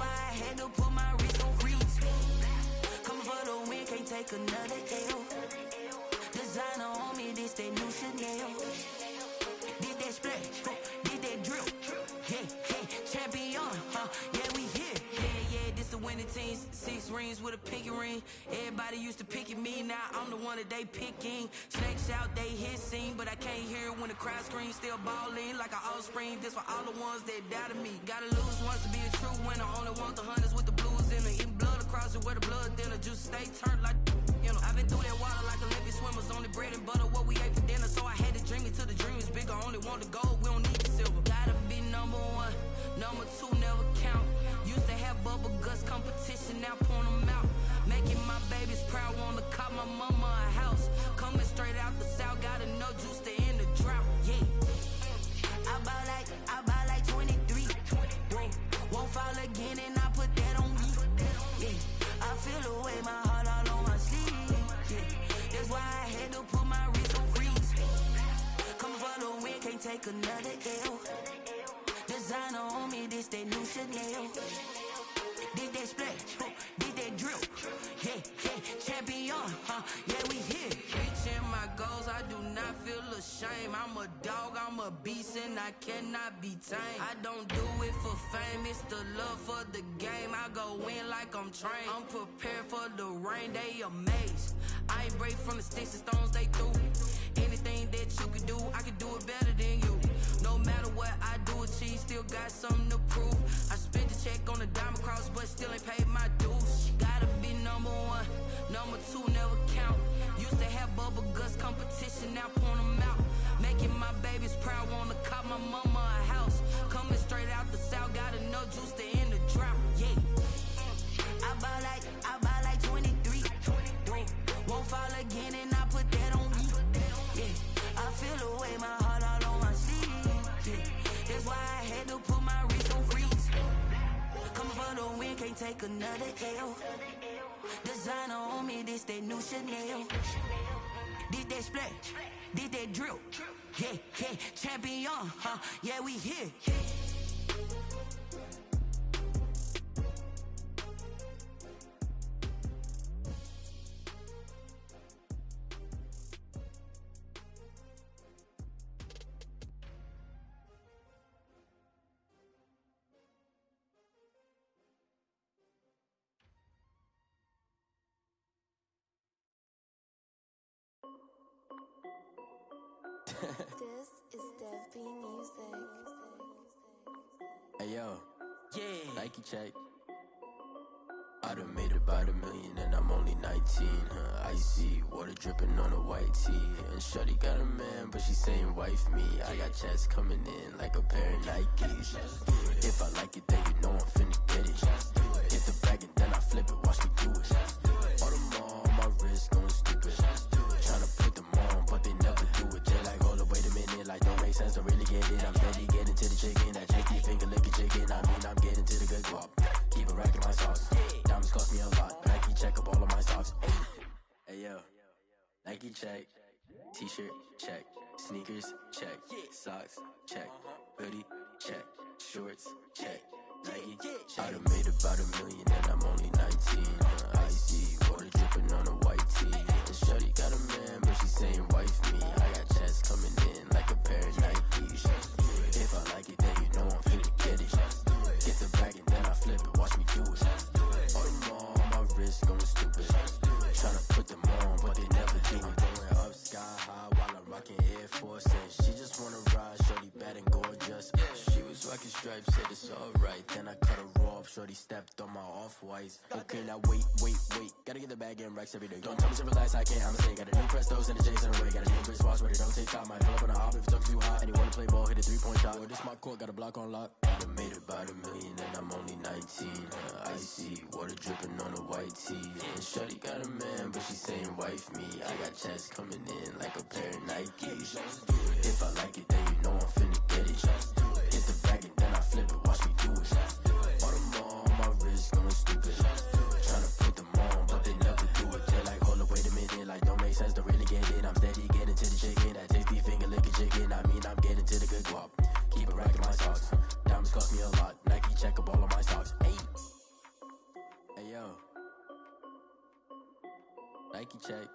why I had to put my wrist on freeze. Coming for the win, can't take another L. Designer on me, this that new Chanel. Did that splash, did that drill. Yeah, champion, yeah, we here. Yeah, this the winning team. 6 rings with a pinky ring. Everybody used to pick at me, now I'm the one that they picking. Snakes out, they hit scene, but I can't hear it when the crowd screams. Still balling like an offspring. This for all the ones that doubted me. Gotta lose once to be a true winner. Only want the hunters with the blues in it. Eating blood across it where the blood thinner. Juice stay turned like, you know. I've been through that water like Olympic swimmers. Only bread and butter, what we ate for dinner. So I had to dream it till the dream is bigger. Only want the gold, we don't need the silver. Gotta be number 1, number 2 never count. Used to have bubble guts competition, now point them out. Making my babies proud, wanna cop my mama a house. Coming straight out the south, gotta know juice to end the drought. Yeah, I buy like 23. Won't fall again and I put that on me. Yeah, I feel the way, my heart all on my sleeve. Yeah, that's why I had to put my wrist on freeze. Coming for the win, can't take another L. Designer on me, this that new Chanel. Did that splash, did that drill. Yeah, champion, yeah, we here. Reaching my goals, I do not feel ashamed. I'm a dog, I'm a beast, and I cannot be tamed. I don't do it for fame, it's the love for the game. I go in like I'm trained. I'm prepared for the rain, they amazed. I ain't break from the sticks and stones they threw. Anything that you could do, I could do it better than you. No matter what I do, achieve, still got something to prove. I spent the check on the diamond cross, but still ain't paid my dues. Gotta be number 1, number 2 never count. Used to have bubble guts competition, now point them out. Making my babies proud, wanna cop my mama a house. Coming straight out the south, gotta know juice to end the drought. Yeah, I buy like 23. Won't fall again and I put that on me. Yeah, I feel the way, my heart all on my sleeve. Yeah, that's why I had to put my wrist on freeze. Coming for the win, can't take another L. Designer on me, this that new Chanel. Did that splash, did that drill. Yeah, champion, yeah, we here. This is Dev B Music. Hey yo, Yeah, Nike check. I done made about $1 million and I'm only 19. Icy water dripping on a white tee. And shorty got a man, but she saying wife me. I got checks coming in like a pair of Nikes. If I like it, then you know I'm finna get it. Hit the bag and then I flip it, watch me do it. All them on my wrist going stupid. Tryna put them on, but they never do it. They like, hold up, wait a minute, like don't make sense, don't really get it. I'm steady getting to the chicken, that tasty finger licking chicken. I mean, I'm getting to the good guap. Keep it racking my socks. Diamonds cost me a lot. Nike check up all of my socks. Hey yo, Nike check. T-shirt check. Sneakers check. Socks check. Hoodie check. Shorts check. Nike check. I done made about $1 million and I'm only 19. Icy water dripping on a white tee. And shorty got a man, but she saying wife me. I got checks coming in like a pair of Nikes. If I like it, then you know I'm finna get it. Get the bag and then I flip it, watch me do it. All them on my wrist going stupid. Tryna put them on, but they never do it. Going up sky high while I'm rocking Air Force. And she just wanna ride, shorty bad and gorgeous. She was rocking stripes, said it's alright. Then I cut her off, shorty stepped on my off-whites. Okay, now wait. Gotta get the bag and racks every day. Don't tell me to relax, I can't, I'ma say. Got a new Prestos and a Jason away. Got a new wristwatch, but it don't take time. Might pull up on a hop if it's talking too hot. And he wanna play ball, hit a 3-point shot. Well, this my court, got a block on lock. I done made about $1 million and I'm only 19. Icy water dripping on a white tee. And shorty got a man, but she saying wife me. I got checks coming in like a pair of Nikes. If I like it, then you know I'm finna get it. Hit the bag and then I flip it, watch me do it. All them on my wrist going stupid. Tryna put them on, but they never do it. They like, hold up, wait a minute, like don't make sense, don't really get it. I'm steady getting to the chicken, that tasty finger licking chicken. I mean, I'm getting to the good guap. Keep it racking my socks. Diamonds cost me a lot. Nike check up all of my socks. Hey. Nike check.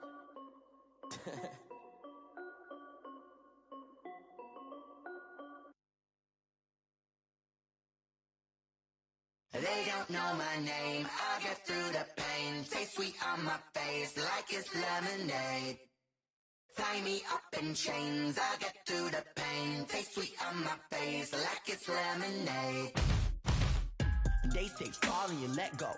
They don't know my name, I get through the pain. Taste sweet on my face like it's lemonade. Tie me up in chains, I get through the pain. Taste sweet on my face like it's lemonade. They say fall and you let go,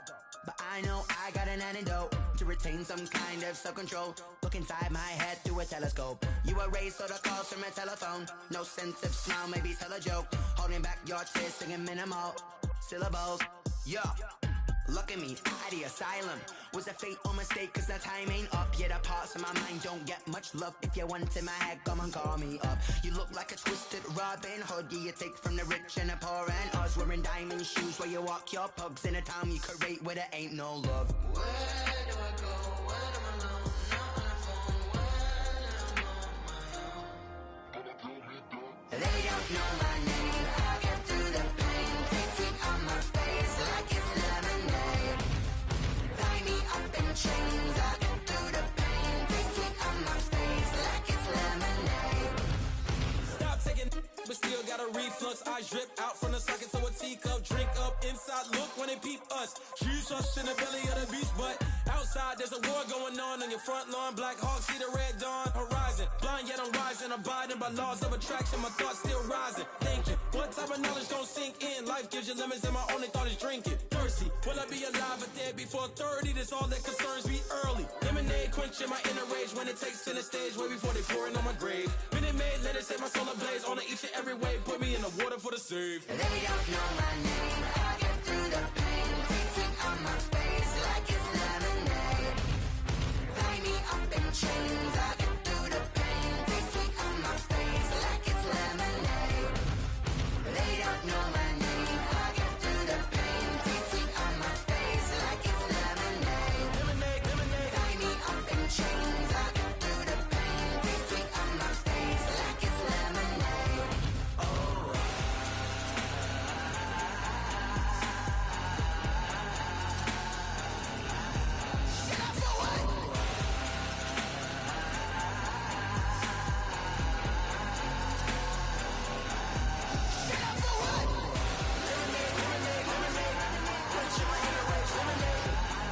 but I know I got an antidote to retain some kind of self-control. Look inside my head through a telescope. You erase all the calls from a telephone. No sense of smile, maybe tell a joke. Holding back your tears, singing minimal syllables. Yo, look at me, out the asylum. Was a fate or mistake, cause the time ain't up. Yeah, the parts of my mind don't get much love. If you want in my head, come and call me up. You look like a twisted Robin Hood. Yeah, you take from the rich and the poor and us. Wearing diamond shoes where you walk your pugs. In a town you create where there ain't no love. Where do I go? When I'm alone? Not on the phone. When I'm on my own. They don't know my name. I get through the pain. Taste sweet on my face like it's lemonade. Tie me up in chains. I get through the pain. Taste sweet on my face like it's lemonade. Stop taking, but still got a reflux. I drip out from the socket to a teacup. Drink up inside, look when they peep us. She's us in the belly of the beast, but outside there's a war going on your front lawn. Black Hawk, see the red dawn horizon. Blind yet I'm rising, abiding by laws of attraction. My thoughts still rising, thinking what type of knowledge gon' sink in? Life gives you limits and my only thought is drinking. Thirsty, will I be alive or dead before 30? That's all that concerns me early. Lemonade quenching my inner rage when it takes center stage way before they pouring on my grave. Minute Maid, let it set my soul ablaze on each and every way. Put me in the water for the save. They don't know my name. I get through the pain. Taste sweet on my face like it's lemonade. Tie me up in chains. I get through the pain. Taste sweet on my face like it's lemonade. They don't know my name. I get through the pain. Taste sweet on my face like it's lemonade. Lemonade, lemonade. Tie me up in chains. I get through the pain. Taste sweet on my face like it's lemonade. Oh. Shut up for what? Shut up for what? Lemonade, lemonade, lemonade. Quenching my inner rage. Lemonade,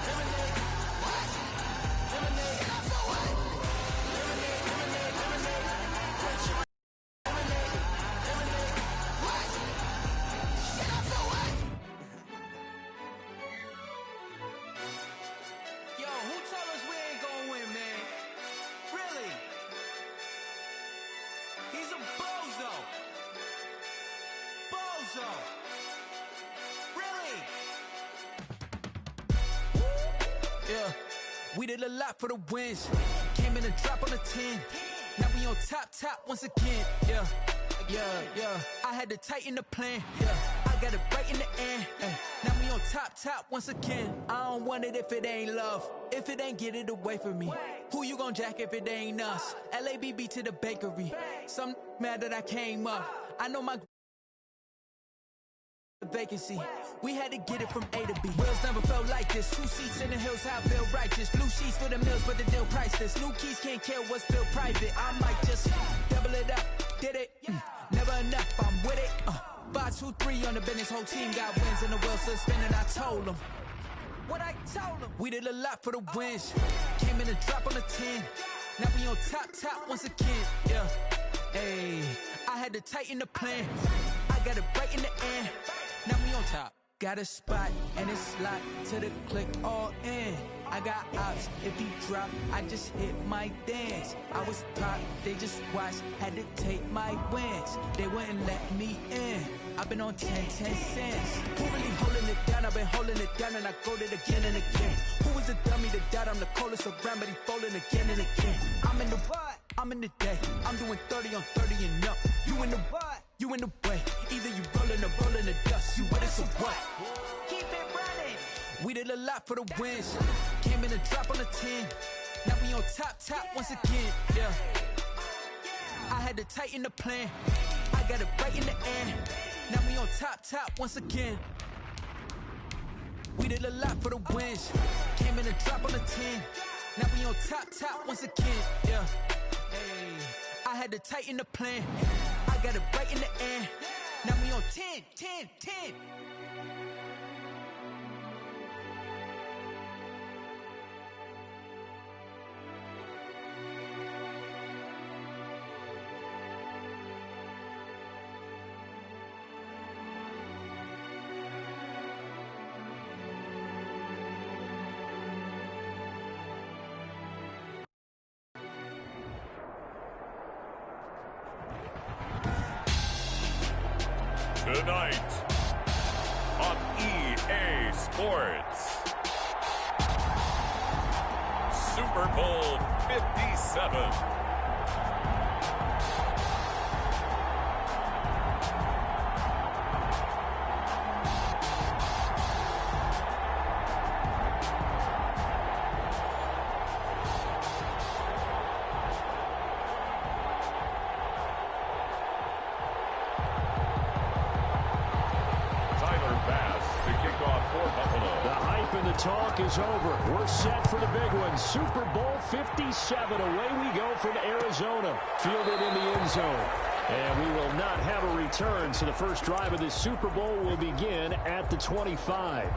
lemonade. What? Lemonade, Shut up for what? lemonade, lemonade, lemonade. Quenching my lemonade, lemonade. What? Shut up for what? Yo, who told us we ain't gonna win, man? Really? He's a bozo. Bozo. Really? Yeah, we did a lot for the wins. Came in a drop on the 10. Now we on top once again. Yeah. I had to tighten the plan. Yeah, I got it right in the end. Now we on top once again. I don't want it if it ain't love. If it ain't, get it away from me. Who you gon' jack if it ain't us? LABB to the bakery. Some mad that I came up. I know my vacancy. We had to get it from A to B. Wheels never felt like this. 2 seats in the hills, how I feel righteous. Blue sheets for the mills, but the deal priceless. New keys can't care what's still private. I might just double it up. Did it? Never enough, I'm with it. 5, 2, 3 on the business. Whole team got wins and the wheels still spinning. I told them what I told them. We did a lot for the wins. Came in a drop on the 10. Now we on top once again. Yeah. Hey, I had to tighten the plan. I got it right in the end. Now we on top. Got a spot and it's locked to the click all in. I got ops, if he drop, I just hit my dance. I was top, they just watched, had to take my wins. They wouldn't let me in. I've been on 10 cents. Who really holding it down? I've been holding it down and I go it again and again. Who was the dummy that doubt? I'm the coldest around, but he falling again and again. I'm in the what? I'm in the day. I'm doing 30 on 30 and up. You in the what? You in the way. Either you rolling or rolling the dust. You with us or what? Keep it running. We did a lot for the wins. Came in a drop on the 10. Now we on top once again. Yeah. I had to tighten the plan. I got it right in the end. Now we on top once again. We did a lot for the wins. Came in a drop on the 10. Now we on top once again, yeah. Hey, I had to tighten the plan. I got it right in the end. Now we on 10. Tonight on EA Sports, Super Bowl 57. Talk is over. We're set for the big one. Super Bowl 57. Away we go from Arizona. Fielded in the end zone. And we will not have a return, so the first drive of this Super Bowl will begin at the 25.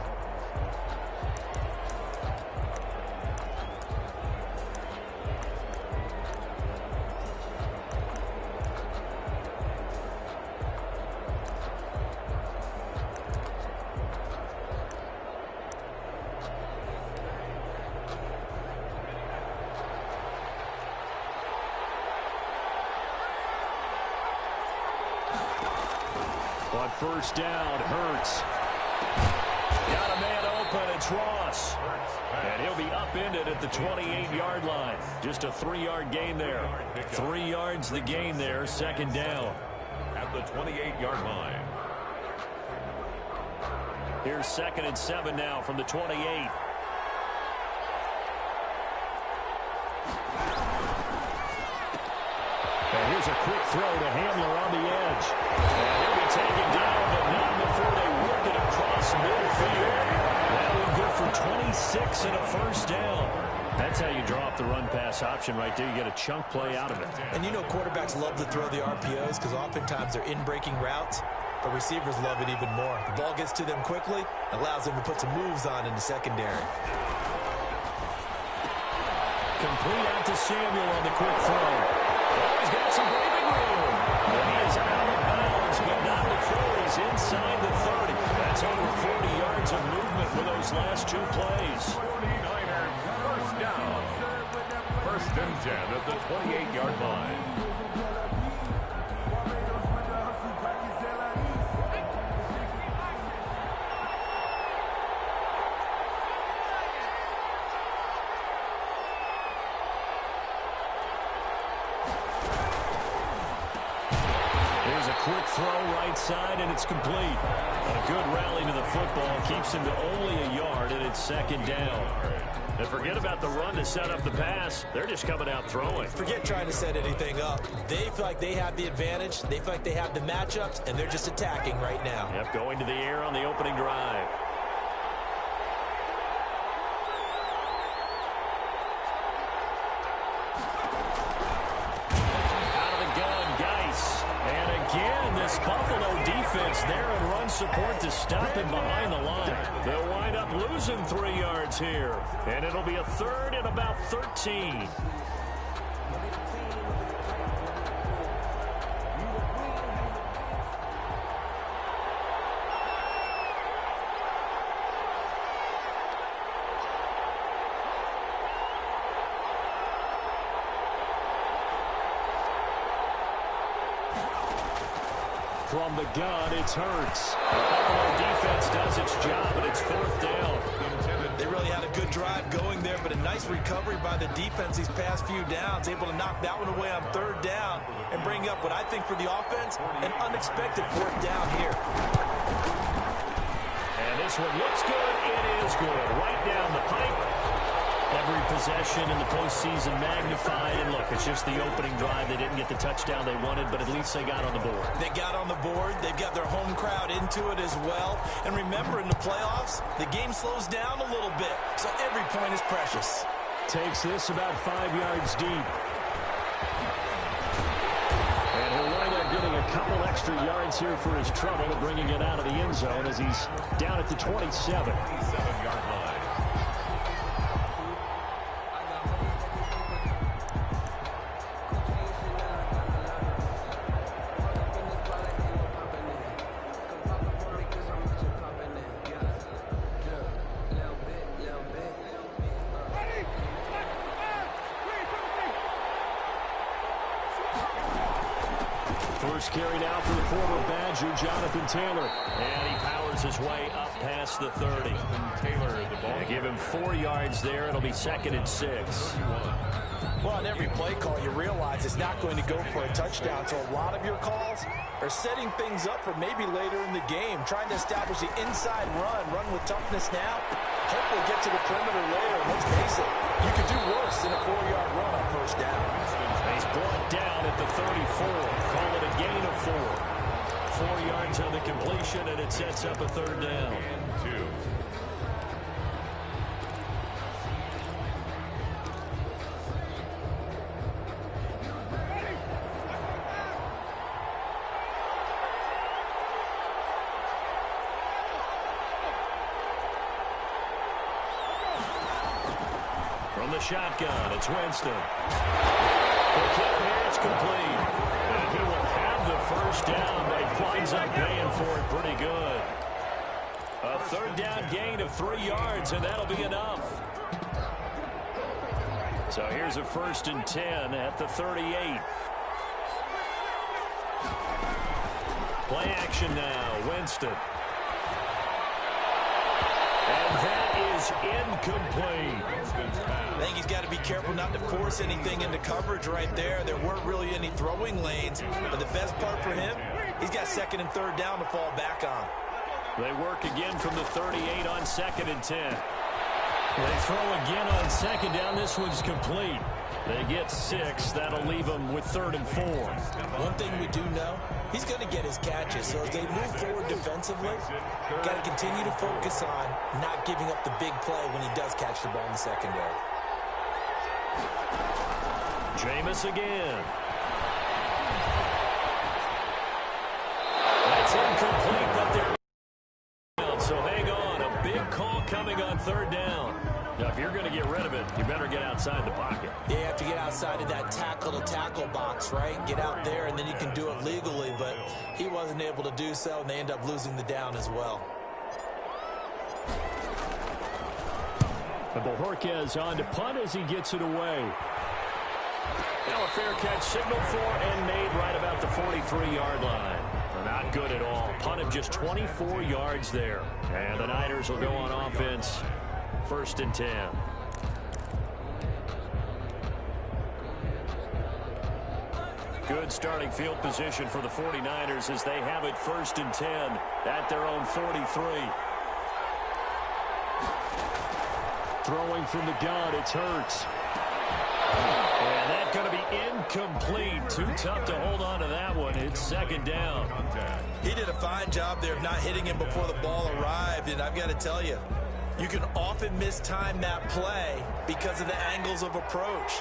On first down, Hurts. Got a man open, it's Ross. And he'll be upended at the 28-yard line. Just a 3-yard gain there. 3 yards the gain there, second down. At the 28-yard line. Here's 2nd and 7 now from the 28. And here's a quick throw to Hamler on the edge. And he'll be taken down, but not before they work it across midfield. That will go for 26 and a first down. That's how you draw up the run-pass option right there. You get a chunk play out of it. And you know quarterbacks love to throw the RPOs because oftentimes they're in-breaking routes, but receivers love it even more. The ball gets to them quickly, allows them to put some moves on in the secondary. Complete out to Samuel on the quick throw. Oh, he's got some breathing room. And he is out of bounds, but not before he's inside the 30. That's over 40 yards of movement with those last 2 plays. 49ers first down. 1st and 10 at the 28-yard line. Quick throw right side, and it's complete. A good rally to the football keeps him to only a yard, and it's 2nd down. And forget about the run to set up the pass. They're just coming out throwing. Forget trying to set anything up. They feel like they have the advantage. They feel like they have the matchups, and they're just attacking right now. Yep, going to the air on the opening drive. This Buffalo defense there and run support to stop him behind the line. They'll wind up losing 3 yards here, and it'll be a 3rd and about 13. From the gun, it's Hurts. The Buffalo defense does its job, but it's 4th down. They really had a good drive going there, but a nice recovery by the defense these past few downs, able to knock that one away on 3rd down and bring up what I think for the offense, an unexpected 4th down here. And this one looks good. It is good. Right down the pipe. Every possession in the postseason magnified. And look, it's just the opening drive. They didn't get the touchdown they wanted, but at least they got on the board. They got on the board. They've got their home crowd into it as well. And remember, in the playoffs, the game slows down a little bit, so every point is precious. Takes this about 5 yards deep. And he'll wind up getting a couple extra yards here for his trouble, bringing it out of the end zone as he's down at the 27. 27-yard line. First carry now for the former Badger, Jonathan Taylor. And he powers his way up past the 30. Taylor, the ball. And give him 4 yards there. It'll be 2nd and 6. Well, on every play call, you realize it's not going to go for a touchdown. So a lot of your calls are setting things up for maybe later in the game, trying to establish the inside run with toughness now. Hopefully get to the perimeter later. Let's face it, you could do worse than a 4-yard run on first down. He's brought down at the 34. Call it a gain of 4. 4 yards on the completion, and it sets up a 3rd down. And 2. From the shotgun, it's Winston. The kick here, it's complete. And he will have the first down, but he winds up paying for it pretty good. A 3rd down gain of 3 yards, and that'll be enough. So here's a 1st and 10 at the 38. Play action now, Winston. And that is incomplete. I think he's got to be careful not to force anything into coverage right there. There weren't really any throwing lanes, but the best part for him, he's got 2nd and 3rd down to fall back on. They work again from the 38 on 2nd and 10. They throw again on 2nd down. This one's complete. They get 6. That'll leave them with 3rd and 4. One thing we do know, he's going to get his catches. So as they move forward defensively, got to continue to focus on not giving up the big play when he does catch the ball in the secondary. Jameis again. That's incomplete, but they're... So hang on. A big call coming on 3rd down. Now, if you're going to get rid of it, you better get outside the pocket. Yeah, you have to get outside of that tackle-to-tackle box, right? Get out there, and then you can do it legally, but he wasn't able to do so, and they end up losing the down as well. And Bojorquez on to punt as he gets it away. Now a fair catch signaled for and made right about the 43-yard line. Not good at all. Punt of just 24 yards there. And the Niners will go on offense. 1st and 10. Good starting field position for the 49ers as they have it 1st and 10 at their own 43. Throwing from the gun, it's Hurts. And that's going to be incomplete. Too tough to hold on to that one. It's 2nd down. He did a fine job there of not hitting him before the ball arrived, and I've got to tell you, you can often mistime that play because of the angles of approach.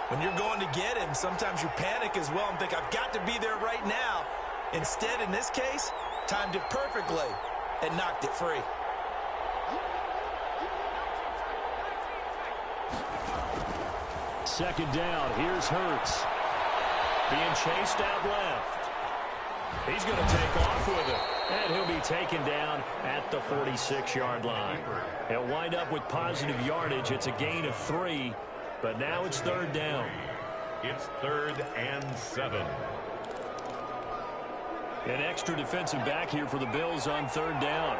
When you're going to get him, sometimes you panic as well and think, I've got to be there right now. Instead, in this case, timed it perfectly and knocked it free. Second down. Here's Hurts. Being chased out left. He's going to take off with it. And he'll be taken down at the 46-yard line. He'll wind up with positive yardage. It's a gain of 3, but now it's 3rd down. It's 3rd and 7. An extra defensive back here for the Bills on 3rd down.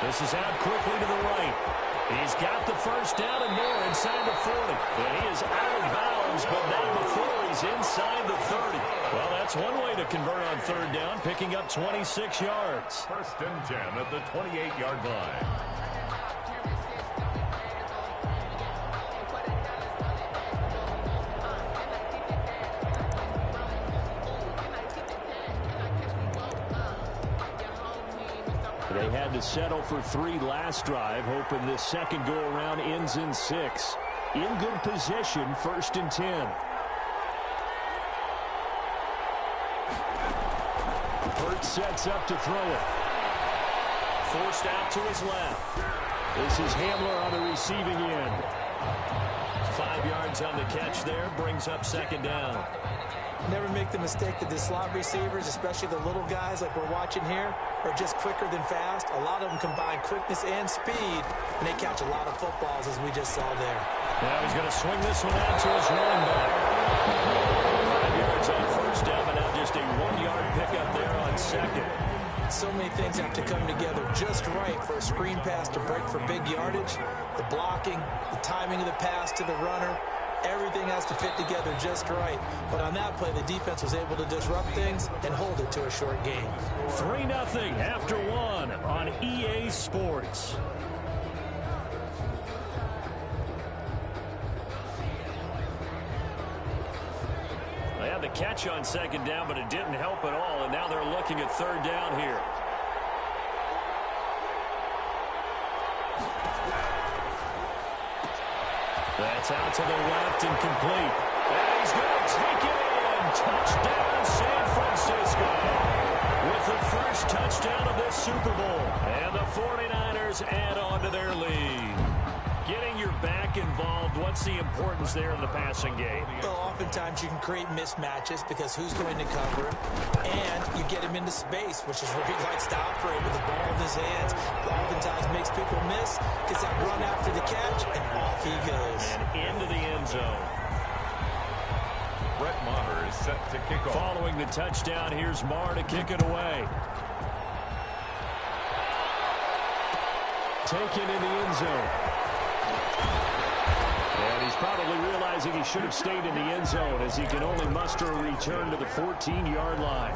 This is out quickly to the right. He's got the first down and more inside the 40. And he is out of bounds, but not before he's inside the 30. Well, that's one way to convert on 3rd down, picking up 26 yards. 1st and 10 at the 28-yard line. They had to settle for 3 last drive, hoping this second go-around ends in 6. In good position, 1st and 10. Hurts sets up to throw it. Forced out to his left. This is Hamler on the receiving end. 5 yards on the catch there, brings up 2nd down. Never make the mistake that the slot receivers, especially the little guys like we're watching here, are just quicker than fast. A lot of them combine quickness and speed, and they catch a lot of footballs, as we just saw there. Now he's going to swing this one out to his running back. 5 yards on 1st down, but now just a 1-yard pickup there on 2nd. So many things have to come together just right for a screen pass to break for big yardage. The blocking, the timing of the pass to the runner, everything has to fit together just right. But on that play, the defense was able to disrupt things and hold it to a short game. 3-0 after 1 on EA Sports. They had the catch on 2nd down, but it didn't help at all, and now they're looking at 3rd down here. That's out to the left and complete. And he's going to take it in. Touchdown, San Francisco. With the first touchdown of this Super Bowl. And the 49ers add on to their lead. Getting your back involved, what's the importance there in the passing game? Well, oftentimes you can create mismatches because who's going to cover him, and you get him into space, which is where he likes to operate with the ball in his hands. Oftentimes makes people miss, gets that run after the catch, and off he goes. And into the end zone. Brett Maher is set to kick off. Following the touchdown, here's Maher to kick it away. Taken in the end zone. And he's probably realizing he should have stayed in the end zone as he can only muster a return to the 14-yard line.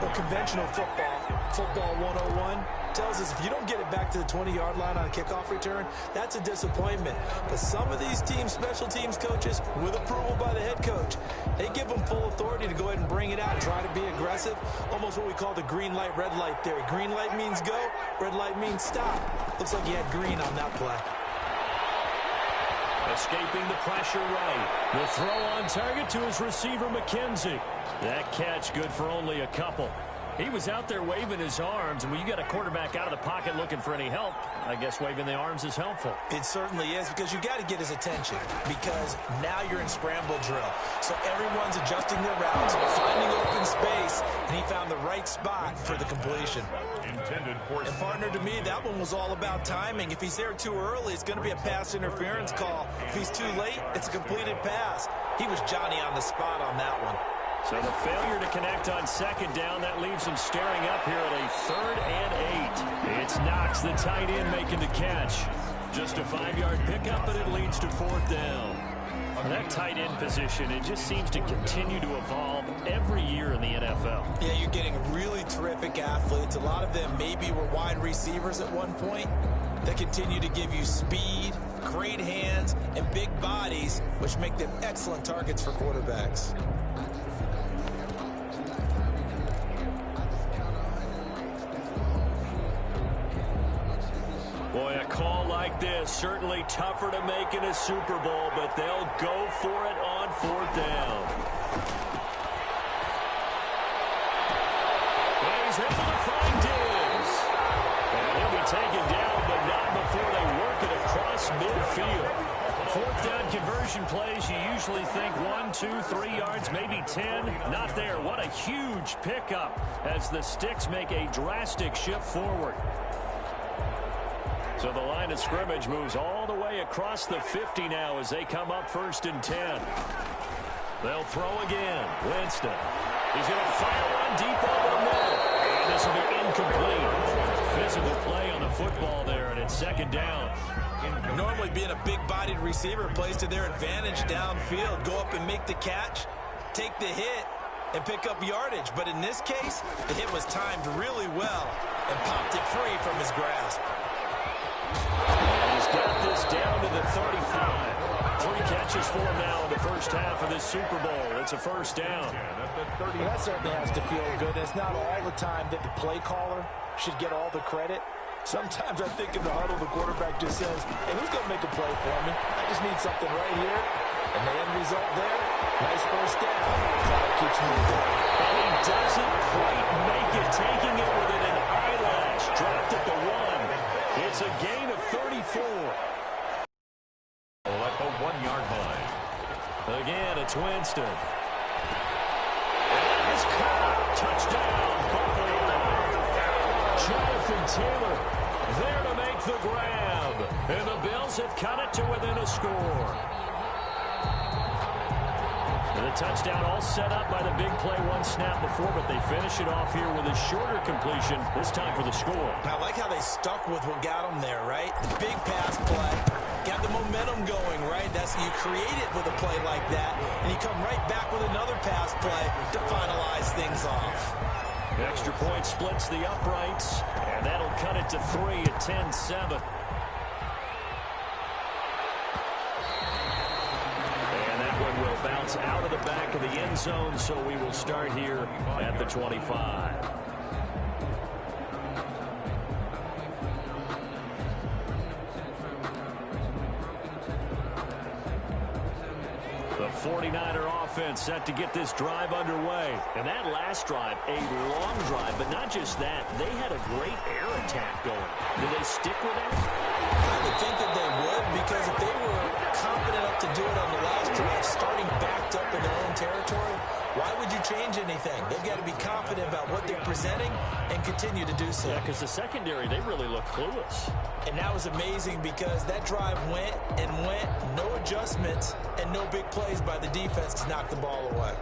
Well, conventional football 101, tells us if you don't get it back to the 20-yard line on a kickoff return, that's a disappointment. But some of these teams, special teams coaches, with approval by the head coach, they give them full authority to go ahead and bring it out and try to be aggressive. Almost what we call the green light, red light theory. Green light means go, red light means stop. Looks like he had green on that play. Escaping the pressure right. The throw on target to his receiver, McKenzie. That catch good for only a couple. He was out there waving his arms, and when you got a quarterback out of the pocket looking for any help, I guess waving the arms is helpful. It certainly is, because you got to get his attention, because now you're in scramble drill. So everyone's adjusting their routes, finding open space, and he found the right spot for the completion. Intended for And partner, to me, that one was all about timing. If he's there too early, it's going to be a pass interference call. If he's too late, it's a completed pass. He was Johnny on the spot on that one. So the failure to connect on 2nd down, that leaves him staring up here at a 3rd and 8. It's Knox, the tight end, making the catch. Just a 5-yard pickup, but it leads to 4th down. That tight end position, it just seems to continue to evolve every year in the NFL. Yeah, you're getting really terrific athletes. A lot of them maybe were wide receivers at one point. They continue to give you speed, great hands, and big bodies, which make them excellent targets for quarterbacks. Boy, a call like this, certainly tougher to make in a Super Bowl, but they'll go for it on 4th down. And he's able to find Diggs. And he'll be taken down, but not before they work it across midfield. 4th down conversion plays, you usually think 1, 2, 3 yards, maybe 10. Not there. What a huge pickup as the Sticks make a drastic shift forward. So the line of scrimmage moves all the way across the 50 now as they come up 1st and 10. They'll throw again. Winston. He's going to fire one deep over the middle. And this will be incomplete. Physical play on the football there, and it's 2nd down. Normally being a big-bodied receiver plays to their advantage downfield. Go up and make the catch, take the hit, and pick up yardage. But in this case, the hit was timed really well and popped it free from his grasp. He's got this down to the 35. 3 catches for him now in the first half of this Super Bowl. It's a 1st down. Well, that certainly has to feel good. It's not all the time that the play caller should get all the credit. Sometimes I think in the huddle, the quarterback just says, hey, who's going to make a play for me? I just need something right here. And the end result there, nice first down. Clock keeps moving. And he doesn't quite make it, taking it within an eyelash. Dropped at the 1. It's a gain of 34. At the 1-yard line. Again, it's Winston. And it's caught. Touchdown, Buffalo. Jonathan Taylor there to make the grab. And the Bills have cut it to within a score. And the touchdown all set up by the big play one snap before, but they finish it off here with a shorter completion, this time for the score. I like how they stuck with what got them there, right? The big pass play, got the momentum going, right? That's you create it with a play like that, and you come right back with another pass play to finalize things off. Extra point splits the uprights, and that'll cut it to 3 at 10-7. Bounce out of the back of the end zone, so we will start here at the 25. The 49er offense set to get this drive underway. And that last drive, a long drive, but not just that. They had a great air attack going. Did they stick with that? I would think that they would, because if they were confident enough to do it on the last drive, starting backed up in their own territory, why would you change anything? They've got to be confident about what they're presenting and continue to do so. Yeah, because the secondary, they really look clueless. And that was amazing because that drive went and went, no adjustments, and no big plays by the defense to knock the ball away.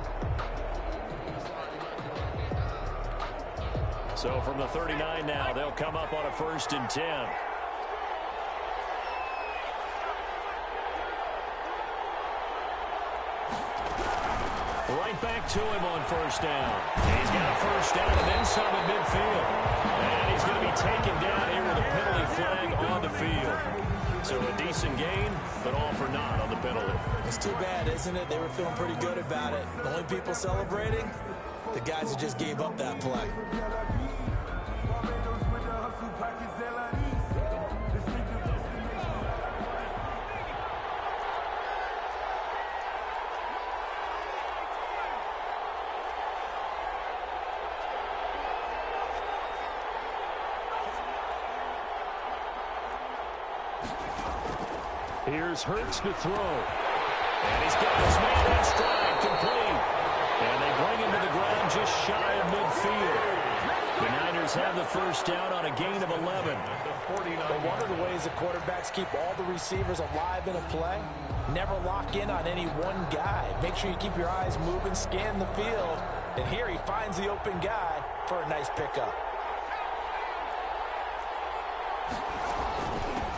So from the 39 now, they'll come up on a 1st and 10. Right back to him on 1st down. He's got a 1st down and then some at midfield. And he's going to be taken down here with a penalty flag on the field. So a decent gain, but all for naught on the penalty. It's too bad, isn't it? They were feeling pretty good about it. The only people celebrating, the guys who just gave up that play. Here's Hurts to throw. And he's got his man in stride, complete. And they bring him to the ground just shy of midfield. The Niners have the 1st down on a gain of 11. But one of the ways the quarterbacks keep all the receivers alive in a play, never lock in on any one guy. Make sure you keep your eyes moving, scan the field. And here he finds the open guy for a nice pickup.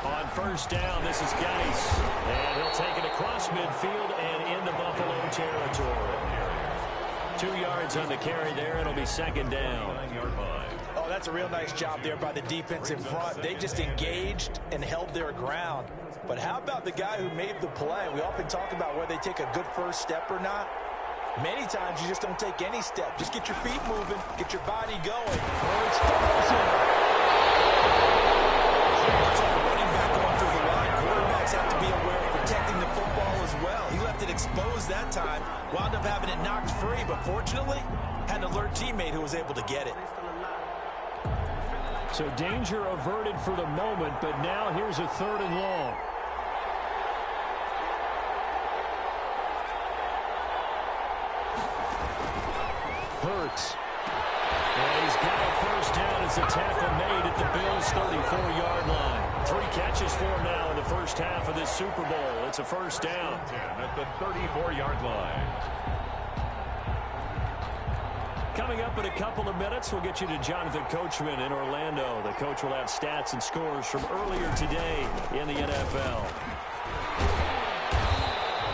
On 1st down, this is Geis. And he'll take it across midfield and into Buffalo territory. 2 yards on the carry there. It'll be 2nd down. Oh, that's a real nice job there by the defense in front. They just engaged and held their ground. But how about the guy who made the play? We often talk about whether they take a good first step or not. Many times you just don't take any step. Just get your feet moving, get your body going. Oh, it's quarterbacks have to be aware of protecting the football as well. He left it exposed that time, wound up having it knocked free, but fortunately, had an alert teammate who was able to get it. So danger averted for the moment, but now here's a 3rd and long. Hurts. And he's got a 1st down as the tackle made at the Bills' 34-yard line. 3 catches for him now in the 1st half of this Super Bowl. It's a 1st down. At the 34-yard line. Coming up in a couple of minutes, we'll get you to Jonathan Coachman in Orlando. The coach will have stats and scores from earlier today in the NFL.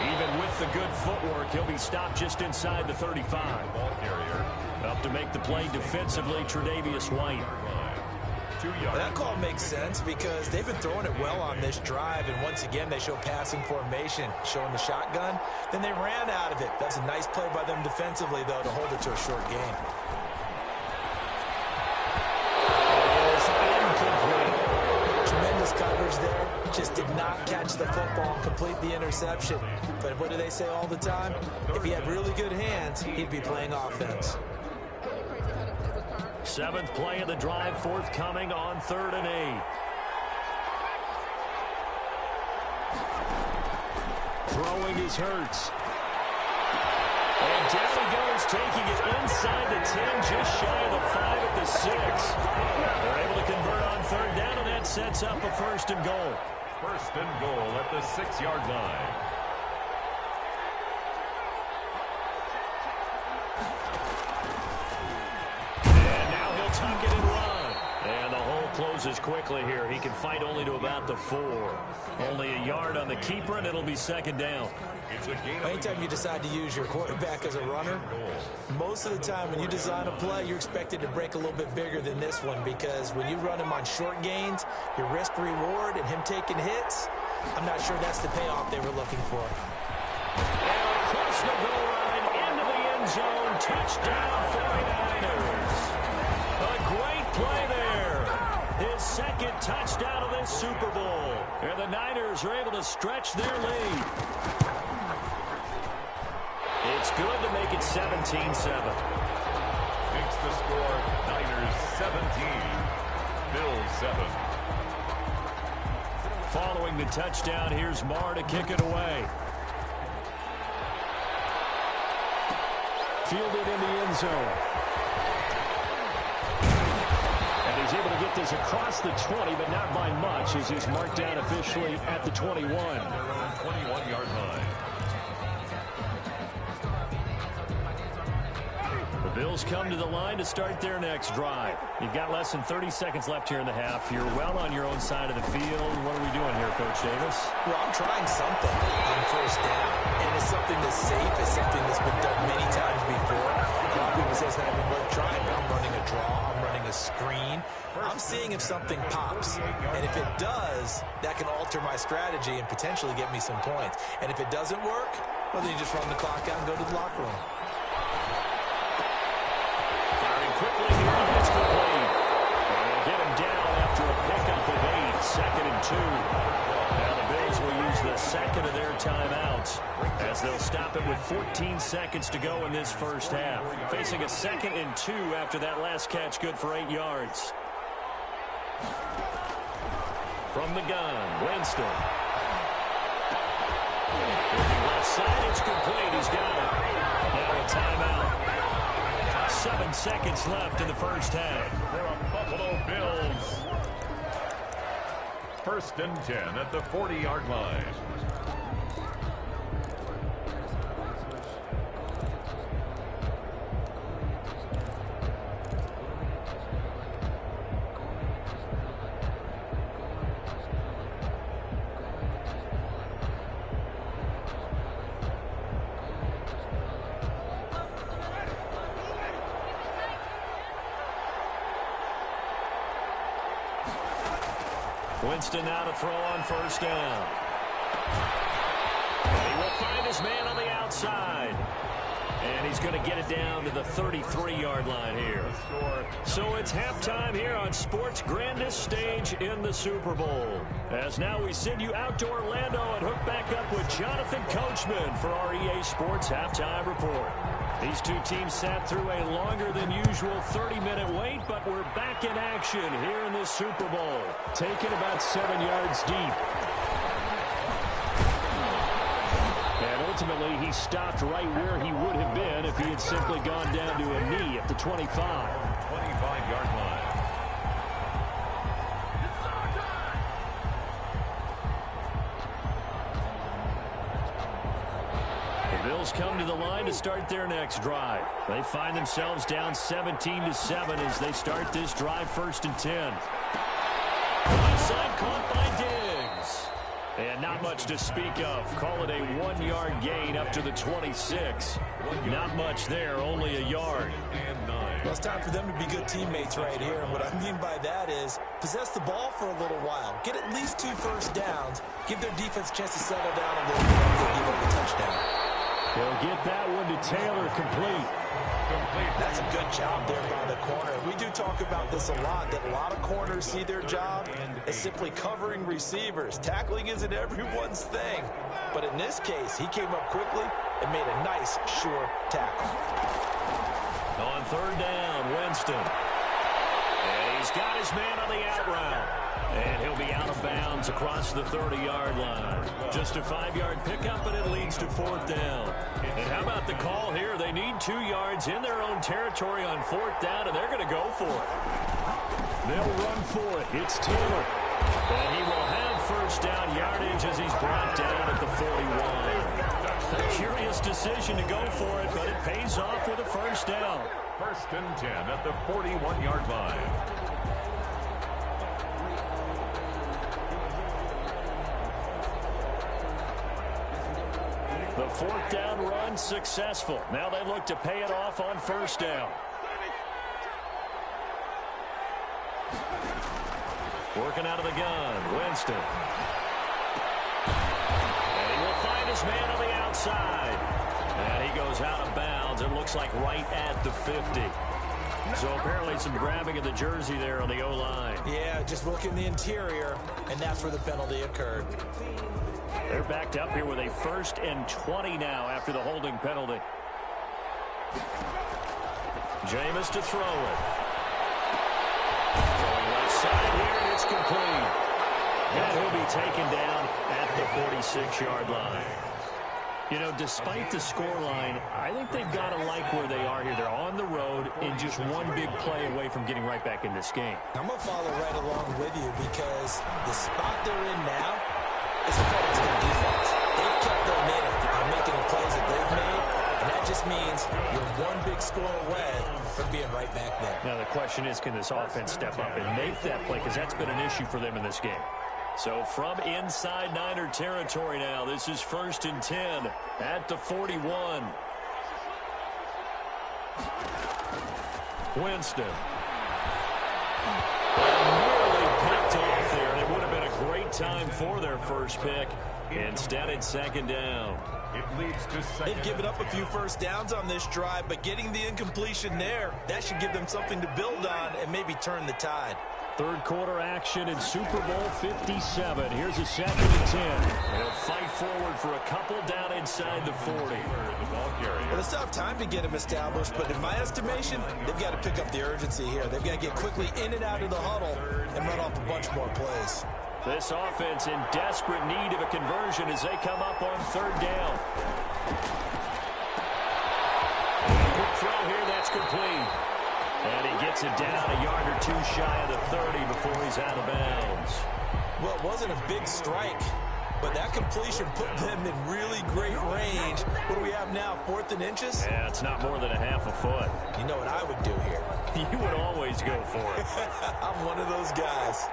Even with the good footwork, he'll be stopped just inside the 35. Ball carrier. Up to make the play defensively, Tre'Davious White. 2 yards. That call makes sense because they've been throwing it well on this drive, and once again they show passing formation, showing the shotgun. Then they ran out of it. That's a nice play by them defensively, though, to hold it to a short gain. Incomplete. not catch the football and complete the interception. But what do they say all the time? If he had really good hands, he'd be playing offense. 7th play of the drive forthcoming on 3rd and 8. Throwing is Hurts. And down he goes, taking it inside the 10, just shy of the 5 at the 6. They're able to convert on 3rd down, and that sets up a 1st and goal. 1st and goal at the 6-yard line. And now he'll tuck it and run. And the hole closes quickly here. He can fight only to about the 4. Only a yard on the keeper, and it'll be 2nd down. Anytime you decide to use your quarterback as a runner, most of the time when you design a play, you're expected to break a little bit bigger than this one, because when you run him on short gains, your risk reward and him taking hits, I'm not sure that's the payoff they were looking for. And across the goal line, into the end zone, touchdown 49ers. A great play there. His 2nd touchdown of this Super Bowl. And the Niners are able to stretch their lead. It's good to make it 17-7. Makes the score Niners 17, Bills 7. Following the touchdown, here's Marr to kick it away. Fielded in the end zone. And he's able to get this across the 20, but not by much, as he's marked down officially at the 21. 21-yard line. The Bills come to the line to start their next drive. You've got less than 30 seconds left here in the half. You're well on your own side of the field. What are we doing here, Coach Davis? Well, I'm trying something on 1st down, and it's something that's safe. It's something that's been done many times before. A lot of people say it's not even worth trying, but I'm running a draw. I'm running a screen. I'm seeing if something pops, and if it does, that can alter my strategy and potentially get me some points. And if it doesn't work, well, then you just run the clock out and go to the locker room. Quickly here, and it's complete. And they'll get him down after a pickup of 8, 2nd and 2. Now the Bills will use the 2nd of their timeouts, as they'll stop it with 14 seconds to go in this first half. Facing a 2nd and 2 after that last catch, good for 8 yards. From the gun, Winston. Looking left side, it's complete. He's got it. Now a timeout. 7 seconds left in the first half. For a Buffalo Bills. 1st and 10 at the 40-yard line. Winston now to throw on 1st down. And he will find his man on the outside. And he's going to get it down to the 33-yard line here. So it's halftime here on sports' grandest stage in the Super Bowl. As now we send you out to Orlando and hook back up with Jonathan Coachman for our EA Sports Halftime Report. These two teams sat through a longer than usual 30-minute wait, but we're back in action here in the Super Bowl. Taken about 7 yards deep. And ultimately, he stopped right where he would have been if he had simply gone down to a knee at the 25. 25-yard line. The Bills come to the line to start their next drive. They find themselves down 17-7 as they start this drive, 1st and 10. Onside caught by Diggs. And not much to speak of. Call it a 1-yard gain up to the 26. Not much there, only a yard. Well, it's time for them to be good teammates right here. And what I mean by that is possess the ball for a little while. Get at least 2 first downs. Give their defense a chance to settle down a little bit before they give up a touchdown. They'll get that one to Taylor complete. That's a good job there by the corner. We do talk about this a lot, that a lot of corners see their job as simply covering receivers. Tackling isn't everyone's thing. But in this case, he came up quickly and made a nice, sure tackle. On third down, Winston. And he's got his man on the out route. And he'll be out of bounds across the 30-yard line. Just a 5-yard pickup, and it leads to fourth down. And how about the call here? They need 2 yards in their own territory on fourth down, and they're going to go for it. They'll run for it. It's Taylor. And he will have first down yardage as he's brought down at the 41. A curious decision to go for it, but it pays off with a first down. First and 10 at the 41-yard line. The fourth down run successful. Now they look to pay it off on first down. Working out of the gun, Winston. And he will find his man on the outside. And he goes out of bounds. It looks like right at the 50. So apparently some grabbing of the jersey there on the O-line. Yeah, just look in the interior, and that's where the penalty occurred. They're backed up here with a 1st and 20 now after the holding penalty. Jameis to throw it. Going left side here, and it's complete. And he'll be taken down at the 46-yard line. You know, despite the scoreline, I think they've got to like where they are here. They're on the road and just one big play away from getting right back in this game. I'm going to follow right along with you because the spot they're in now is a credit to their defense. They've kept them in it by making the plays that they've made, and that just means you're one big score away from being right back there. Now the question is, can this offense step up and make that play? Because that's been an issue for them in this game. So from inside Niner territory now, this is 1st and 10 at the 41. Winston. Nearly picked off there, and it would have been a great time for their first pick. Instead, it's 2nd down. It leads to second. They've given up a few first downs on this drive, but getting the incompletion there, that should give them something to build on and maybe turn the tide. Third quarter action in Super Bowl 57. Here's a 2nd and 10. They'll fight forward for a couple down inside the 40. Well, they still have time to get him established, but in my estimation, they've got to pick up the urgency here. They've got to get quickly in and out of the huddle and run off a bunch more plays. This offense in desperate need of a conversion as they come up on 3rd down. Quick throw here, that's complete. And he gets it down a yard or 2 shy of the 30 before he's out of bounds. Well, it wasn't a big strike, but that completion put them in really great range. What do we have now, 4th and inches? Yeah, it's not more than a half a foot. You know what I would do here? You would always go for it. I'm one of those guys.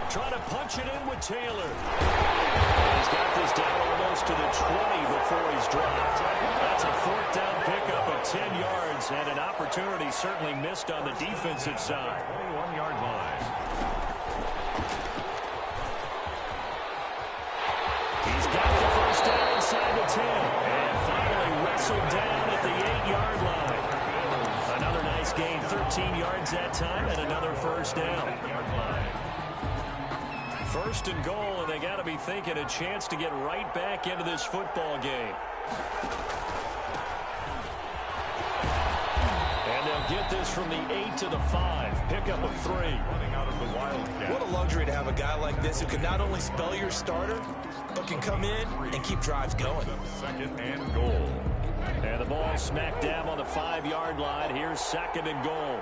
Trying to punch it in with Taylor. He's got this down almost to the 20 before he's dropped. That's a 4th down pickup of 10 yards and an opportunity certainly missed on the defensive side. 21-yard line. He's got the first down inside the 10 and finally wrestled down at the 8-yard line. Another nice gain, 13 yards that time, and another first down. 1st and goal, and they got to be thinking a chance to get right back into this football game. And they'll get this from the 8 to the 5. Pickup of 3. Running out of the Wildcat. What a luxury to have a guy like this who can not only spell your starter, but can come in and keep drives going. 2nd and goal. And the ball smack dab on the 5-yard line. Here's 2nd and goal.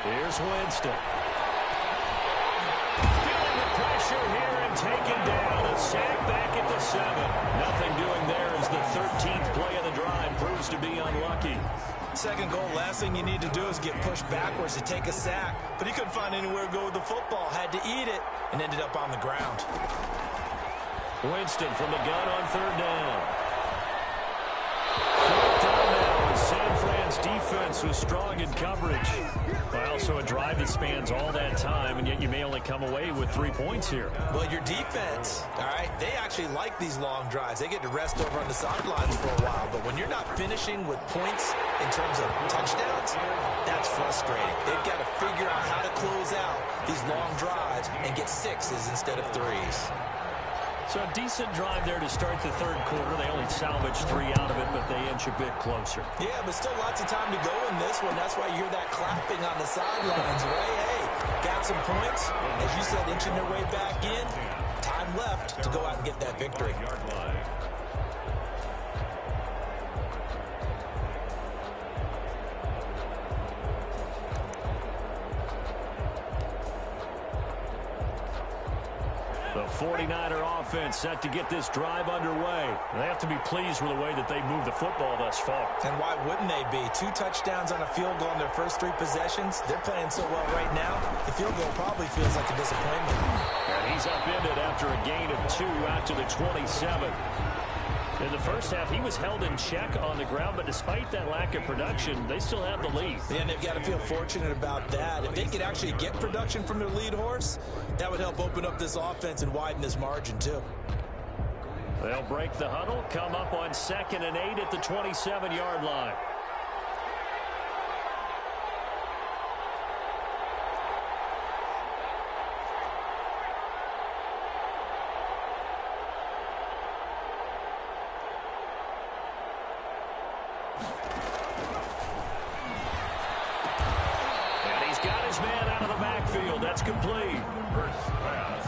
Here's Winston. Feeling the pressure here and taken down. A sack back at the 7. Nothing doing there as the 13th play of the drive proves to be unlucky. 2nd goal, last thing you need to do is get pushed backwards to take a sack. But he couldn't find anywhere to go with the football. Had to eat it and ended up on the ground. Winston from the gun on 3rd down. 4th down now as San Fran's defense was strong in coverage. Well, so a drive that spans all that time, and yet you may only come away with 3 points here. Well, your defense, all right, they actually like these long drives. They get to rest over on the sidelines for a while. But when you're not finishing with points in terms of touchdowns, that's frustrating. They've got to figure out how to close out these long drives and get 6s instead of 3s. So a decent drive there to start the third quarter. They only salvaged 3 out of it, but they inch a bit closer. Yeah, but still lots of time to go in this one. That's why you hear that clapping on the sidelines, right? Hey, got some points. As you said, inching their way back in. Time left to go out and get that victory. The 49er offense set to get this drive underway. They have to be pleased with the way that they moved the football thus far. And why wouldn't they be? 2 touchdowns on a field goal in their first 3 possessions. They're playing so well right now, the field goal probably feels like a disappointment. And he's upended after a gain of 2 out to the 27. In the first half, he was held in check on the ground, but despite that lack of production, they still have the lead. And they've got to feel fortunate about that. If they could actually get production from their lead horse, that would help open up this offense and widen this margin, too. They'll break the huddle, come up on 2nd and 8 at the 27-yard line. And he's got his man out of the backfield. That's complete. First pass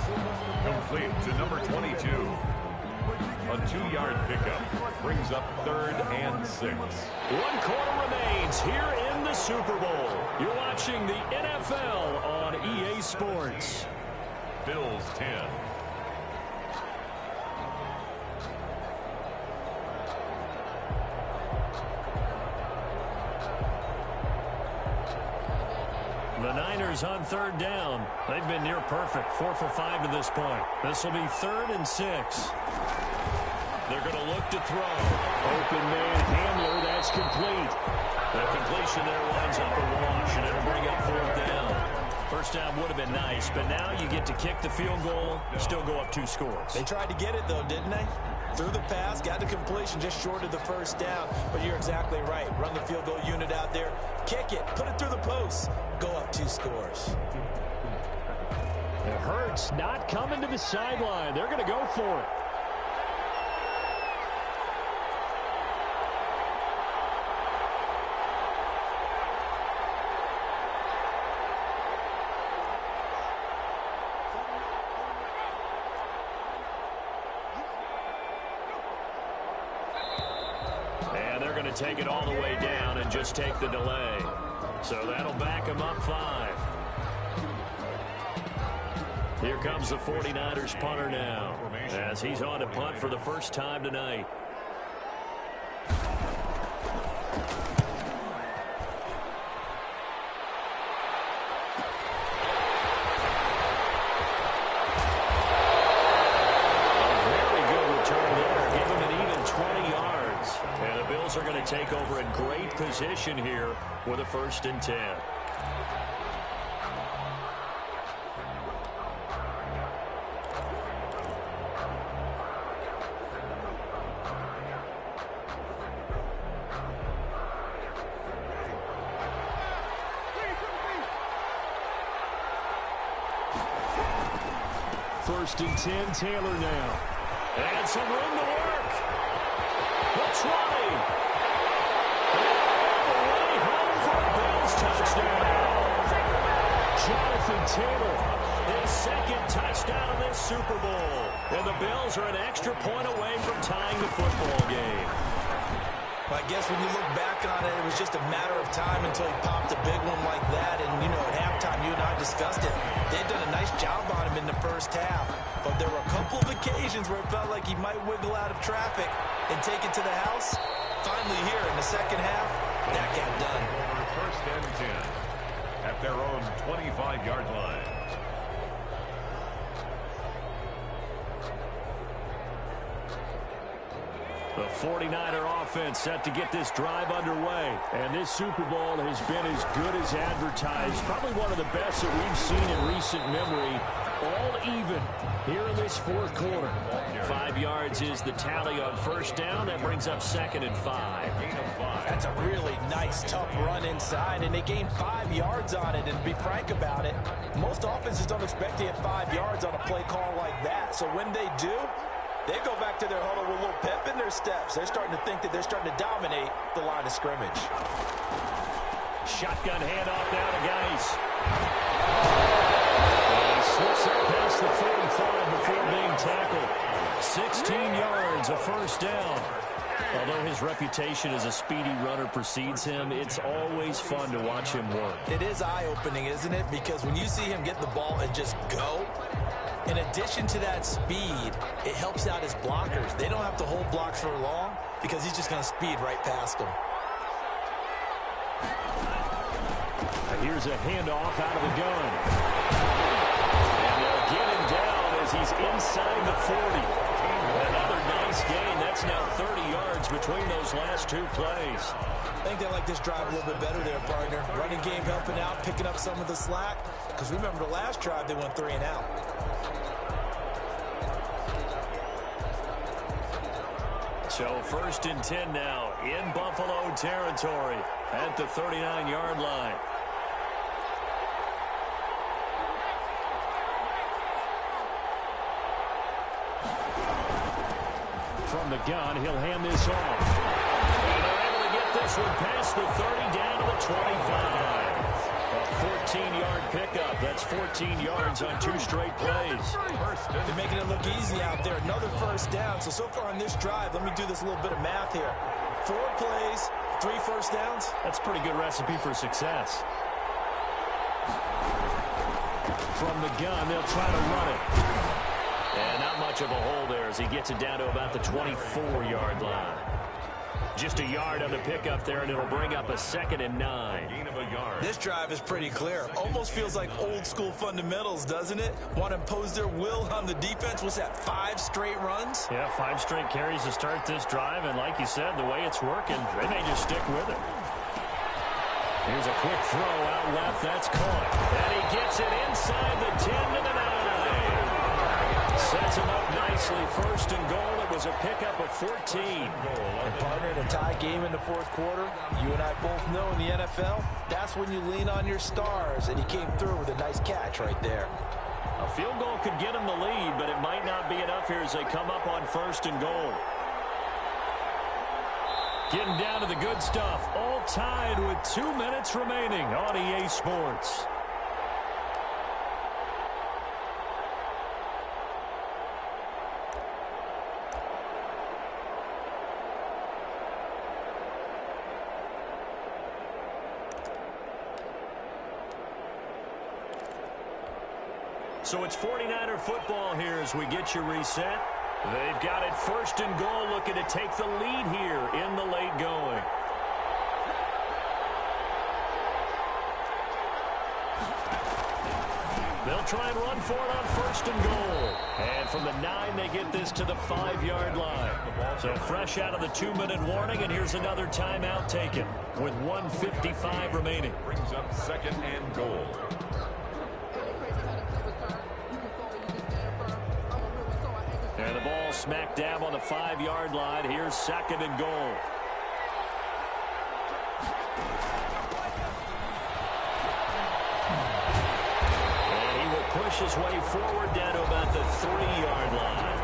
complete to number 22. A 2-yard pickup brings up 3rd and 6. 1 quarter remains here in the Super Bowl. You're watching the NFL on EA Sports. Bills 10. The Niners on 3rd down. They've been near perfect. 4 for 5 to this point. This will be 3rd and 6. They're going to look to throw. Open man Hamler. That's complete. The completion there winds up a wash, and it'll bring up 4th down. First down would have been nice, but now you get to kick the field goal, still go up 2 scores. They tried to get it, though, didn't they? Threw the pass, got the completion just short of the first down. But you're exactly right. Run the field goal unit out there. Kick it. Put it through the post. Go up 2 scores. It hurts not coming to the sideline. They're going to go for it. Take it all the way down and just take the delay. So that'll back him up 5. Here comes the 49ers punter now, as he's on to punt for the first time tonight. Are going to take over in great position here with a 1st and 10. First and 10, Taylor now. And some room to work. The try. Touchdown. Jonathan Taylor, his 2nd touchdown of this Super Bowl. And the Bills are an extra point away from tying the football game. Well, I guess when you look back on it, it was just a matter of time until he popped a big one like that. And, you know, at halftime, you and I discussed it. They'd done a nice job on him in the first half. But there were a couple of occasions where it felt like he might wiggle out of traffic and take it to the house. Finally here in the second half, that got done. 1st and 10 at their own 25-yard line. The 49er offense set to get this drive underway. And this Super Bowl has been as good as advertised. Probably one of the best that we've seen in recent memory. All even here in this fourth quarter. 5 yards is the tally on first down. That brings up 2nd and 5. That's a really nice, tough run inside, and they gained 5 yards on it. And to be frank about it, most offenses don't expect to get 5 yards on a play call like that. So when they do, they go back to their huddle with a little pep in their steps. They're starting to think that they're starting to dominate the line of scrimmage. Shotgun handoff now to Geis. He slips it past the 45 before being tackled. 16 yards, a first down. Although his reputation as a speedy runner precedes him, it's always fun to watch him work. It is eye-opening, isn't it? Because when you see him get the ball and just go, in addition to that speed, it helps out his blockers. They don't have to hold blocks for long because he's just going to speed right past them. Here's a handoff out of the gun. And they'll get him down as he's inside the 40. Another nice gain. That's now 30 yards between those last 2 plays. I think they like this drive a little bit better there, partner. Running game helping out, picking up some of the slack. Because remember, the last drive, they went 3 and out. So 1st and 10 now in Buffalo territory at the 39-yard line. From the gun, he'll hand this off. And they're able to get this one past the 30 down to the 25. A 14-yard pickup. That's 14 yards on 2 straight plays. They're making it look easy out there. Another first down. So far on this drive, let me do this little bit of math here. 4 plays, 3 first downs. That's a pretty good recipe for success. From the gun, they'll try to run it. And not much of a hole there as he gets it down to about the 24-yard line. Just a yard on the pickup there, and it'll bring up a 2nd and 9. Gain of a yard. This drive is pretty clear. Almost feels like old school fundamentals, doesn't it? Want to impose their will on the defense. What's that, 5 straight runs? Yeah, 5 straight carries to start this drive, and like you said, the way it's working, they may just stick with it. Here's a quick throw out left. That's caught. And he gets it inside the 10 to the 9. Sets him up nicely. 1st and goal. It was a pickup of 14. And partner, in a tie game in the 4th quarter, you and I both know in the NFL, that's when you lean on your stars, and he came through with a nice catch right there. A field goal could get him the lead, but it might not be enough here as they come up on 1st and goal. Getting down to the good stuff. All tied with 2 minutes remaining on EA Sports. So it's 49er football here as we get you reset. They've got it 1st and goal, looking to take the lead here in the late going. They'll try and run for it on 1st and goal. And from the 9, they get this to the 5-yard line. So fresh out of the 2-minute warning, and here's another timeout taken with 1:55 remaining. Brings up 2nd and goal. And the ball smack dab on the 5-yard line. Here's 2nd and goal. And he will push his way forward down to about the 3-yard line.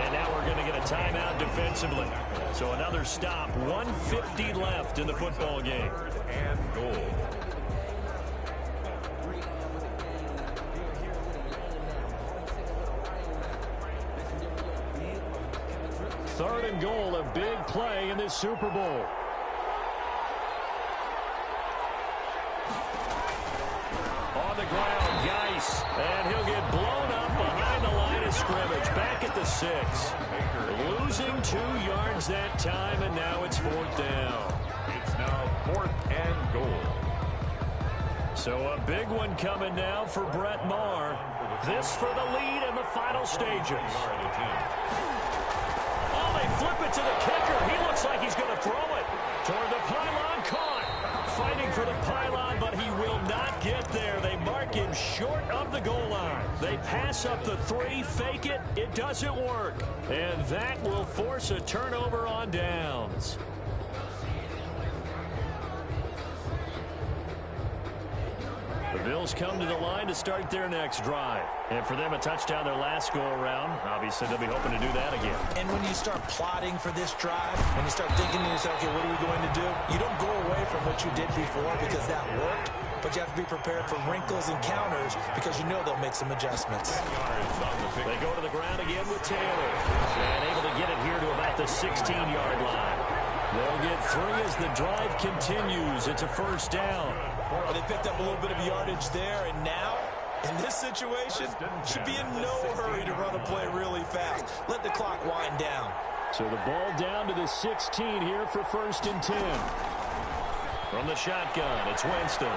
And now we're going to get a timeout defensively. So another stop. 1:50 left in the football game. 3rd and goal. Third and goal, a big play in this Super Bowl. On the ground, Geis, and he'll get blown up behind the line of scrimmage, back at the 6. Losing 2 yards that time, and now it's 4th down. It's now 4th and goal. So a big one coming now for Brett Maher. This for the lead in the final stages. Oh, they they flip it to the kicker. He looks like he's going to throw it toward the pylon. Caught. Fighting for the pylon, but he will not get there. They mark him short of the goal line. They pass up the 3, fake it. It doesn't work. And that will force a turnover on downs. The Bills come to the line to start their next drive. And for them, a touchdown their last go-around. Obviously, they'll be hoping to do that again. And when you start plotting for this drive, when you start thinking to yourself, okay, what are we going to do? You don't go away from what you did before because that worked. But you have to be prepared for wrinkles and counters because you know they'll make some adjustments. They go to the ground again with Taylor. And able to get it here to about the 16-yard line. They'll get 3 as the drive continues. It's a first down. Well, they picked up a little bit of yardage there, and now, in this situation, should be in no hurry to run a play really fast. Let the clock wind down. So the ball down to the 16 here for 1st and 10. From the shotgun, it's Winston.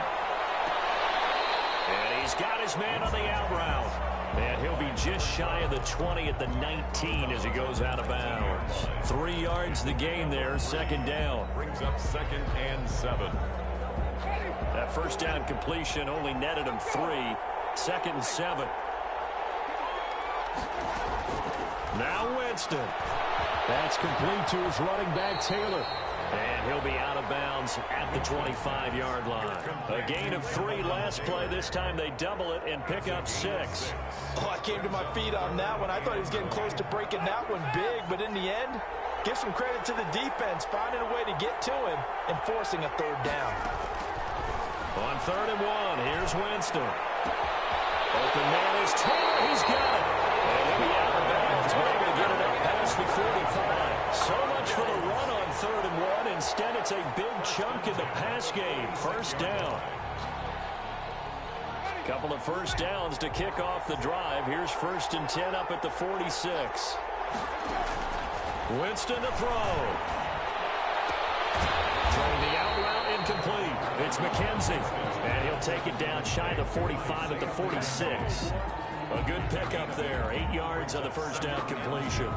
And he's got his man on the out route. And he'll be just shy of the 20 at the 19 as he goes out of bounds. 3 yards the gain there, 2nd down. Brings up 2nd and 7. That first down completion only netted him 3. 2nd and 7. Now Winston. That's complete to his running back, Taylor. And he'll be out of bounds at the 25-yard line. A gain of 3 last play. This time they double it and pick up 6. Oh, I came to my feet on that one. I thought he was getting close to breaking that one big, but in the end, give some credit to the defense, finding a way to get to him and forcing a 3rd down. On 3rd and 1, here's Winston. Open man is Taylor. He's got it. And he'll be out of bounds, but able to get it up past the 45. So much for the run on 3rd and 1. Instead, it's a big chunk in the pass game. 1st down. Couple of 1st downs to kick off the drive. Here's 1st and 10 up at the 46. Winston to throw. Throwing the out route incomplete. It's McKenzie. And he'll take it down shy of the 45 at the 46. A good pickup there. 8 yards on the 1st down completion.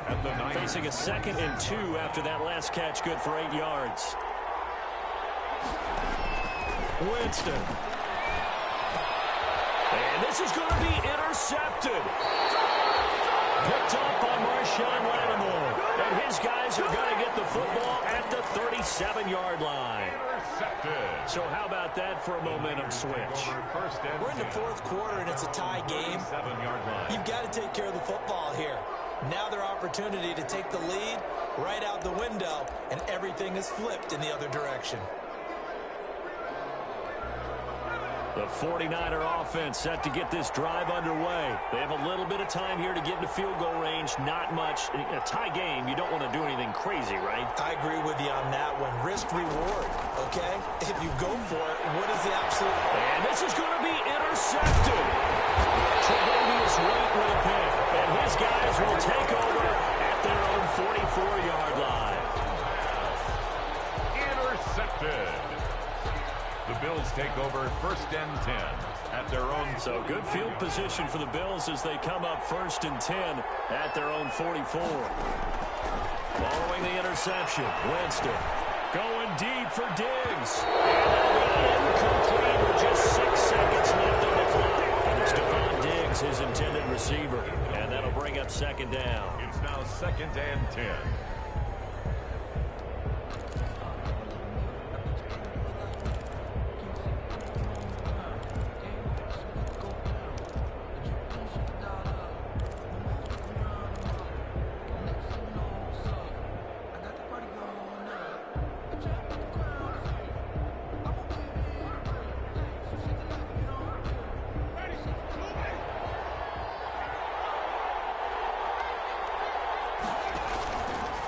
At the 9. Facing a 2nd and 2 after that last catch. Good for 8 yards. Winston. And this is going to be intercepted. Picked up by Marshawn Lattimore. And his guys are going to get the football at the 37-yard line. Intercepted. So how about that for a momentum switch? We're in the 4th quarter, and it's a tie game. 7-yard line. You've got to take care of the football here. Now their opportunity to take the lead right out the window, and everything is flipped in the other direction. The 49er offense set to get this drive underway. They have a little bit of time here to get into field goal range. Not much. In a tie game, you don't want to do anything crazy, right? I agree with you on that one. Risk reward, okay? If you go for it, what is the absolute... And this is going to be intercepted. Tre'Davious White with a pick. And his guys will take over at their own 44-yard line. Intercepted. The Bills take over 1st and 10 at their own. So good field position for the Bills as they come up 1st and 10 at their own 44. Following the interception, Winston going deep for Diggs. And incomplete with just 6 seconds left on the clock. Stephon Diggs, his intended receiver. And that'll bring up 2nd down. It's now 2nd and 10.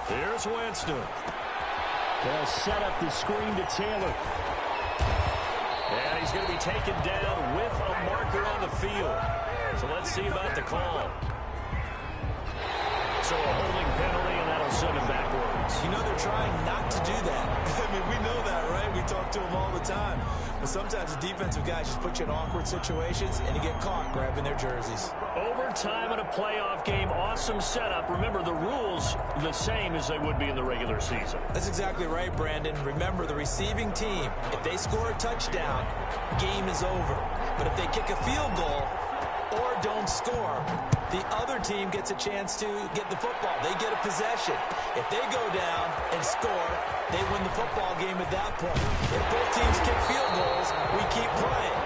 Here's Winston. They'll set up the screen to Taylor. And he's going to be taken down with a marker on the field. So let's see about the call. So a holding penalty, and that'll send him backwards. You know they're trying not to do that. I mean, we know that, right? We talk to them all the time. But sometimes the defensive guys just put you in awkward situations, and you get caught grabbing their jerseys. Overtime in a playoff game, awesome setup. Remember, the rules the same as they would be in the regular season. That's exactly right, Brandon. Remember, the receiving team, if they score a touchdown, game is over. But if they kick a field goal or don't score, the other team gets a chance to get the football. They get a possession. If they go down and score, they win the football game at that point. If both teams kick field goals, we keep playing.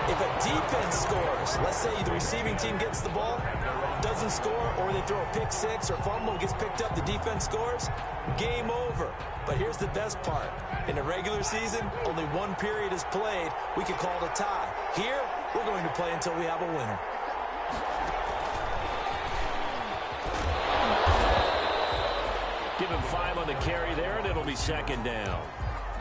If a defense scores, let's say the receiving team gets the ball, doesn't score, or they throw a pick six or fumble, gets picked up, the defense scores, game over. But here's the best part. In a regular season, only one period is played. We could call it a tie. Here, we're going to play until we have a winner. Give him 5 on the carry there, and it'll be second down.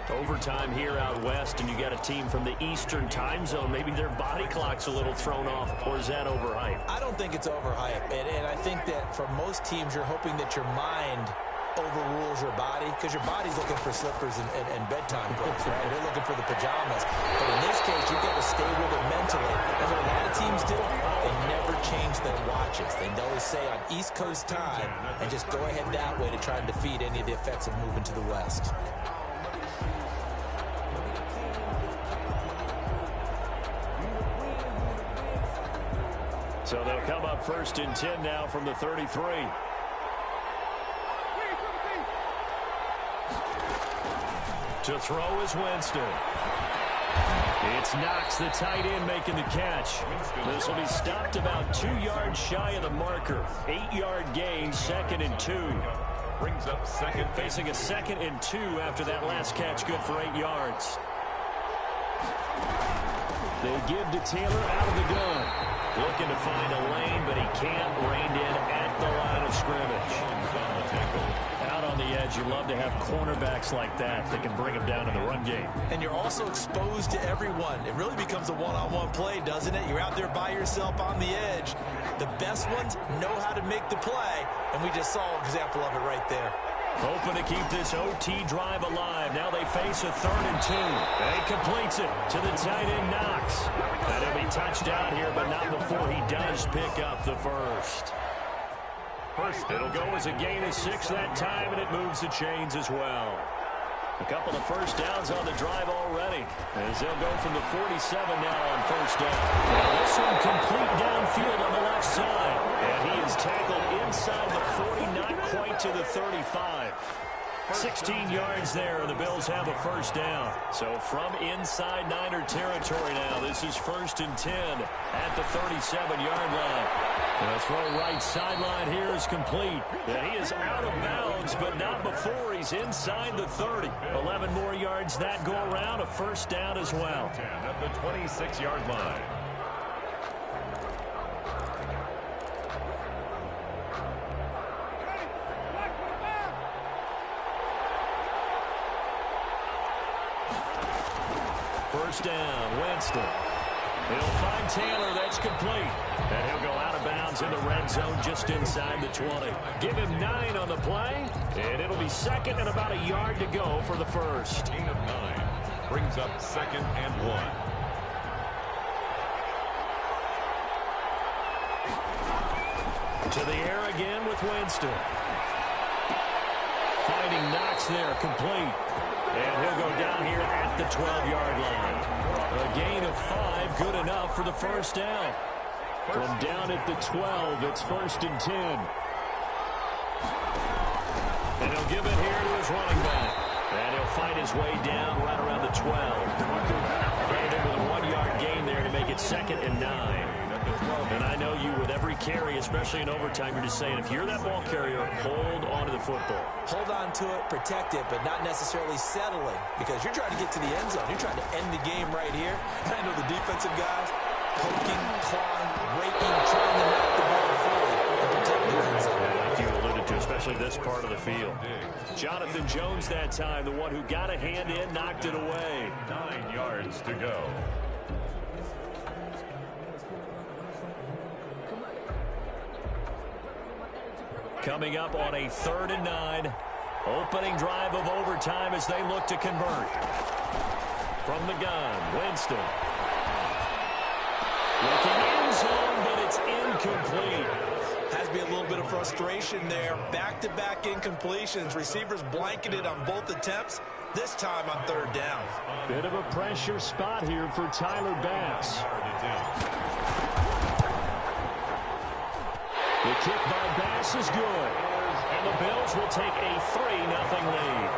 Overtime here out west, and you got a team from the Eastern time zone. Maybe their body clock's a little thrown off, or is that overhyped? I don't think it's overhyped, and I think that for most teams, you're hoping that your mind overrules your body, because your body's looking for slippers and bedtime clothes, right? They're looking for the pajamas. But in this case, you've got to stay with it mentally. That's what a lot of teams do. They never change their watches. They always say on East Coast time, and just go ahead that way to try and defeat any of the effects of moving to the West. So they'll come up 1st and 10 now from the 33. To throw is Winston. It's Knox, the tight end, making the catch. This will be stopped about 2 yards shy of the marker. 8-yard gain, 2nd and 2. Brings up second. Facing a 2nd and 2 after that last catch, good for 8 yards. They give to Taylor out of the gun. Looking to find a lane, but he can't. Reined in at the line of scrimmage. Out on the edge, you love to have cornerbacks like that can bring him down in the run game. And you're also exposed to everyone. It really becomes a one-on-one play, doesn't it? You're out there by yourself on the edge. The best ones know how to make the play, and we just saw an example of it right there. Hoping to keep this OT drive alive. Now they face a 3rd and 2. And he completes it to the tight end, Knox. And he'll be touchdown here, but not before he does pick up the first. It'll go as a gain of 6 that time, and it moves the chains as well. A couple of first downs on the drive already, as they'll go from the 47 now on 1st down. Now this one complete downfield on the left side, and he is tackled inside the 40, not quite to the 35. 16 yards there, and the Bills have a 1st down. So from inside Niner territory now, this is 1st and 10 at the 37-yard line. The throw right sideline here is complete. And he is out of bounds, but not before he's inside the 30. 11 more yards that go around, a 1st down as well. 10 at the 26-yard line. First down, Winston. He'll find Taylor, that's complete. And he'll go out of bounds in the red zone just inside the 20. Give him 9 on the play, and it'll be 2nd and about a yard to go for the first. Gain of 9 brings up 2nd and 1. To the air again with Winston. Finding Knox there, complete. And he'll go down here at the 12-yard line. A gain of 5, good enough for the 1st down. From down at the 12, it's 1st and 10. And he'll give it here to his running back. And he'll fight his way down right around the 12. Credited with a 1-yard gain there to make it 2nd and 9. And I know you, with every carry, especially in overtime, you're just saying, if you're that ball carrier, hold on to the football. Hold on to it, protect it, but not necessarily settling, because you're trying to get to the end zone. You're trying to end the game right here. I know the defensive guys poking, clawing, raking, trying to knock the ball free and protect the end zone. Like you alluded to, especially this part of the field. Jonathan Jones that time, the one who got a hand in, knocked it away. 9 yards to go. Coming up on a 3rd and 9. Opening drive of overtime as they look to convert. From the gun, Winston. Looking end zone, but it's incomplete. Has to be a little bit of frustration there. Back-to-back incompletions. Receivers blanketed on both attempts, this time on third down. Bit of a pressure spot here for Tyler Bass. The kick by Bass is good. And the Bills will take a 3-0 lead.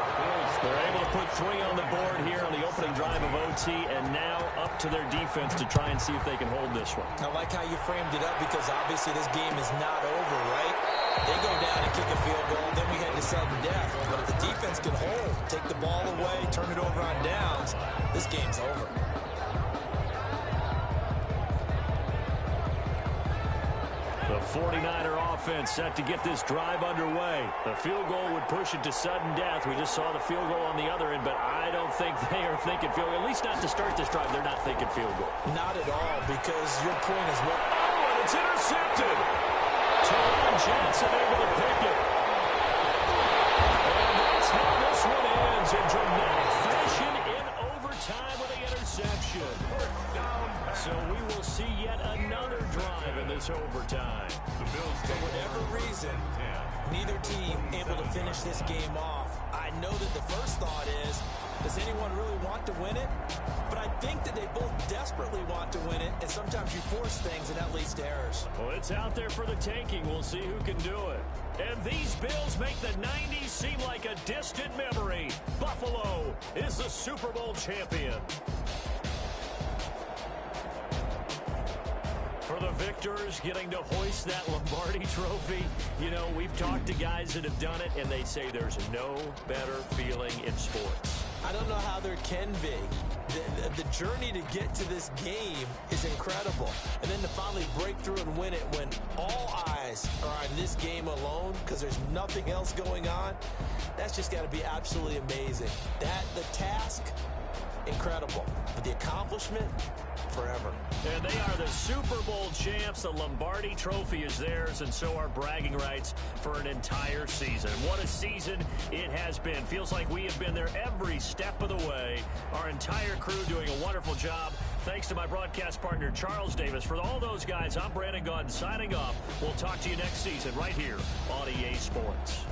They're able to put 3 on the board here on the opening drive of OT, and now up to their defense to try and see if they can hold this one. I like how you framed it up because obviously this game is not over, right? They go down and kick a field goal, then we head to sudden death. But if the defense can hold, take the ball away, turn it over on downs, this game's over. The 49er offense set to get this drive underway. The field goal would push it to sudden death. We just saw the field goal on the other end, but I don't think they are thinking field goal. At least not to start this drive. They're not thinking field goal. Not at all, because your point is what... Oh, and it's intercepted. Teron Johnson able to pick it. And that's how this one ends in dramatic fashion in overtime with the interception. So we will see yet another drive in this overtime. For whatever reason, neither team able to finish this game off. I know that the first thought is, does anyone really want to win it? But I think that they both desperately want to win it, and sometimes you force things, and that leads to errors. Well, it's out there for the taking. We'll see who can do it. And these Bills make the 90s seem like a distant memory. Buffalo is the Super Bowl champion. For the victors, getting to hoist that Lombardi trophy, you know, we've talked to guys that have done it, and they say there's no better feeling in sports. I don't know how there can be. The journey to get to this game is incredible. And then to finally break through and win it when all eyes are on this game alone because there's nothing else going on, that's just got to be absolutely amazing. The task, incredible. But the accomplishment, forever. And they are the Super Bowl champs. The Lombardi trophy is theirs, and so are bragging rights for an entire season. What a season it has been. Feels like we have been there every step of the way. Our entire crew doing a wonderful job. Thanks to my broadcast partner, Charles Davis. For all those guys, I'm Brandon Gaudin signing off. We'll talk to you next season right here on EA Sports.